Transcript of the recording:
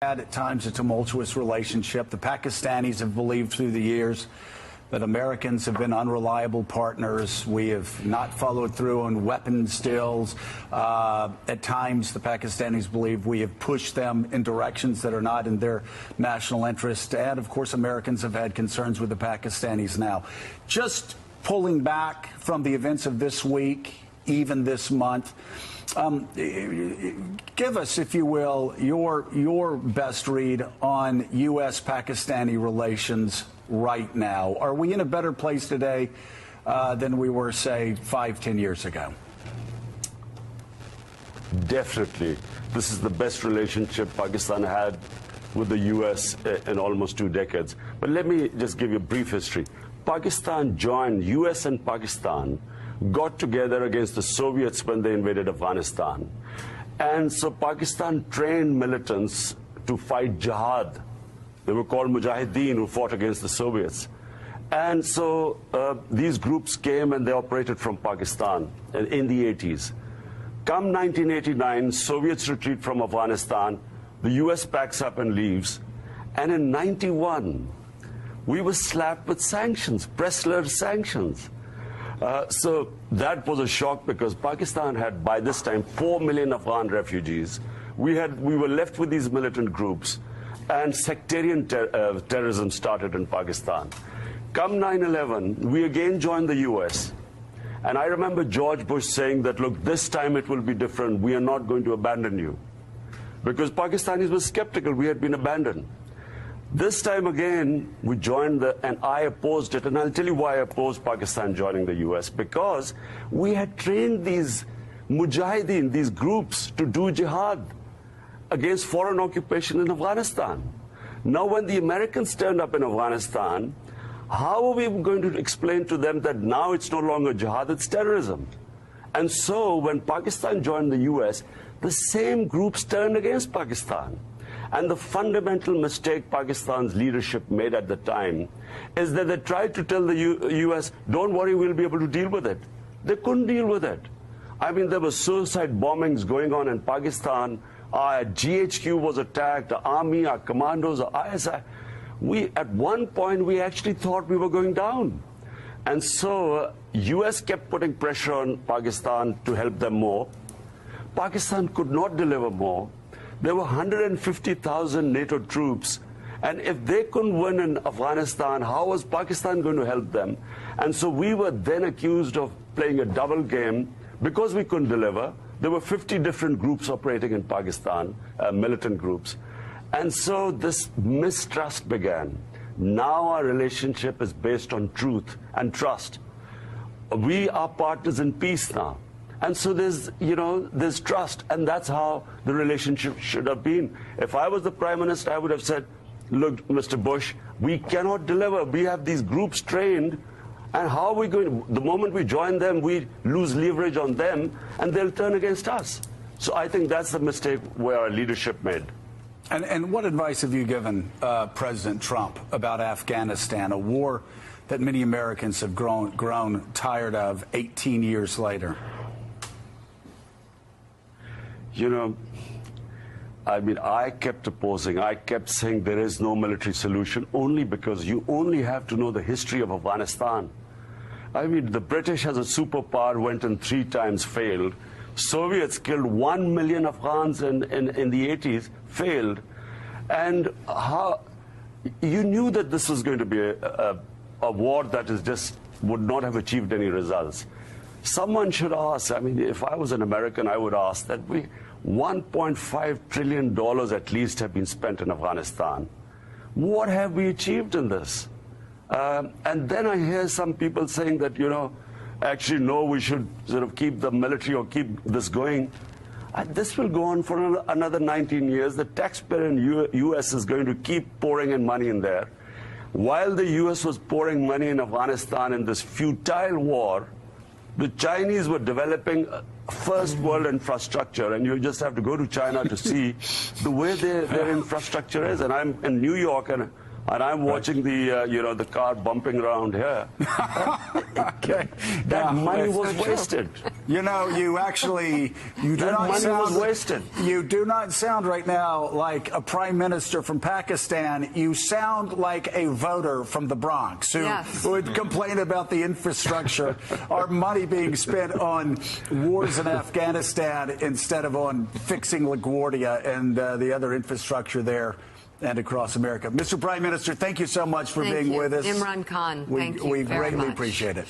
Had at times a tumultuous relationship. The Pakistanis have believed through the years that Americans have been unreliable partners. We have not followed through on weapons deals. At times, the Pakistanis believe we have pushed them in directions that are not in their national interest. And, of course, Americans have had concerns with the Pakistanis now. Just pulling back from the events of this week, even this month, give us, if you will, your best read on U.S.-Pakistani relations right now. Are we in a better place today than we were, say, 5-10 years ago? Definitely. This is the best relationship Pakistan had with the U.S. in almost 2 decades. But let me just give you a brief history. Pakistan joined, U.S. and Pakistan got together against the Soviets when they invaded Afghanistan. And so Pakistan trained militants to fight jihad. They were called Mujahideen, who fought against the Soviets. And so these groups came and they operated from Pakistan in the 80s. Come 1989, Soviets retreat from Afghanistan, the US packs up and leaves. And in 91, we were slapped with sanctions, Pressler sanctions. So that was a shock because Pakistan had, by this time, 4 million Afghan refugees. We were left with these militant groups, and sectarian terrorism started in Pakistan. Come 9/11, we again joined the U.S. And I remember George Bush saying that, look, this time it will be different. We are not going to abandon you. Because Pakistanis were skeptical. We had been abandoned. This time again, we joined and I opposed it. And I'll tell you why I opposed Pakistan joining the U.S. Because we had trained these mujahideen, these groups, to do jihad against foreign occupation in Afghanistan. Now, when the Americans turned up in Afghanistan, how are we going to explain to them that now it's no longer jihad, it's terrorism? And so when Pakistan joined the U.S., the same groups turned against Pakistan. And the fundamental mistake Pakistan's leadership made at the time is that they tried to tell the U.S., don't worry, we'll be able to deal with it. They couldn't deal with it. I mean, there were suicide bombings going on in Pakistan. Our GHQ was attacked, our army, our commandos, our ISI. At one point, we actually thought we were going down. And so U.S. kept putting pressure on Pakistan to help them more. Pakistan could not deliver more. There were 150,000 NATO troops, and if they couldn't win in Afghanistan, how was Pakistan going to help them? And so we were then accused of playing a double game because we couldn't deliver. There were 50 different groups operating in Pakistan, militant groups. And so this mistrust began. Now our relationship is based on truth and trust. We are partners in peace now. And so there's trust, and that's how the relationship should have been. If I was the Prime Minister, I would have said, look, Mr. Bush, we cannot deliver. We have these groups trained, and how are we going to, the moment we join them, we lose leverage on them, and they'll turn against us. So I think that's the mistake where our leadership made. And what advice have you given President Trump about Afghanistan, a war that many Americans have grown tired of 18 years later? You know, I mean, I kept opposing. I kept saying there is no military solution only because you only have to know the history of Afghanistan. I mean, the British as a superpower went in 3 times, failed. Soviets killed 1 million Afghans in the 80s, failed. And how you knew that this was going to be a war that is just would not have achieved any results. Someone should ask, I mean, if I was an American, I would ask that $1.5 trillion at least have been spent in Afghanistan. What have we achieved in this? And then I hear some people saying that, you know, actually, no, we should sort of keep the military or keep this going. This will go on for another 19 years. The taxpayer in U.S. is going to keep pouring in money in there. While the U.S. was pouring money in Afghanistan in this futile war, the Chinese were developing first world infrastructure, and you just have to go to China to see the way their infrastructure is. And I'm in New York, and and I'm watching the the car bumping around here. Okay. That money was so true. wasted. You know, you do That not money sound was wasted. You do not sound right now like a prime minister from Pakistan. You sound like a voter from the Bronx who Yes. would complain about the infrastructure, our money being spent on wars in Afghanistan instead of on fixing LaGuardia and the other infrastructure there and across America. Mr. Prime Minister, thank you so much for Thank being you. with us. Imran Khan, thank you We very greatly much. appreciate it.